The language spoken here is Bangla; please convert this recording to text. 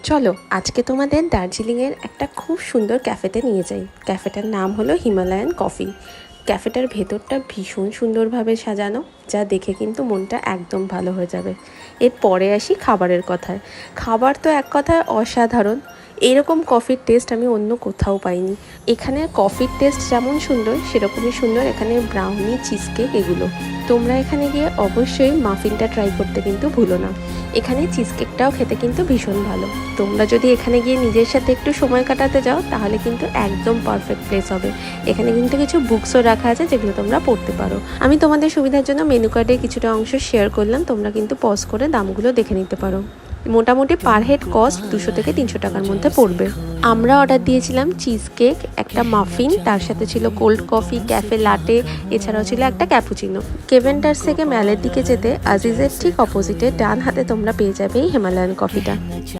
চলো আজকে তোমাদের দার্জিলিংয়ের একটা খুব সুন্দর ক্যাফেতে নিয়ে যাই। ক্যাফেটার নাম হলো হিমালয়ান কফি। ক্যাফেটার ভেতরটা ভীষণ সুন্দরভাবে সাজানো, যা দেখে কিন্তু মনটা একদম ভালো হয়ে যাবে। এরপরে আসি খাবারের কথায়। খাবার তো এক কথায় অসাধারণ। এরকম কফির টেস্ট আমি অন্য কোথাও পাইনি। এখানের কফির টেস্ট যেমন সুন্দর, সেরকমই সুন্দর এখানের ব্রাউনি, চিজকেক এগুলো। তোমরা এখানে গিয়ে অবশ্যই মাফিনটা ট্রাই করতে কিন্তু ভুলো না। এখানে চিজকেকটাও খেতে কিন্তু ভীষণ ভালো। তোমরা যদি এখানে গিয়ে নিজের সাথে একটু সময় কাটাতে যাও তাহলে কিন্তু একদম পারফেক্ট প্লেস হবে। এখানে কিন্তু কিছু বুকসও রাখা আছে যেগুলো তোমরা পড়তে পারো। আমি তোমাদের সুবিধার জন্য মেনু কার্ডে কিছুটা অংশ শেয়ার করলাম, তোমরা কিন্তু পজ করে দামগুলো দেখে নিতে পারো। মোটামুটি পার হেড কস্ট 200 থেকে 300 টাকার মধ্যে পড়বে। আমরা অর্ডার দিয়েছিলাম চিজ কেক, একটা মাফিন, তার সাথে ছিল কোল্ড কফি, ক্যাফে লাটে, এছাড়াও ছিল একটা ক্যাপুচিনো। কেভেন্টার্স থেকে ম্যালের দিকে যেতে আজিজের ঠিক অপোজিটে ডান হাতে তোমরা পেয়ে যাবে এই হিমালয়ান কফিটা।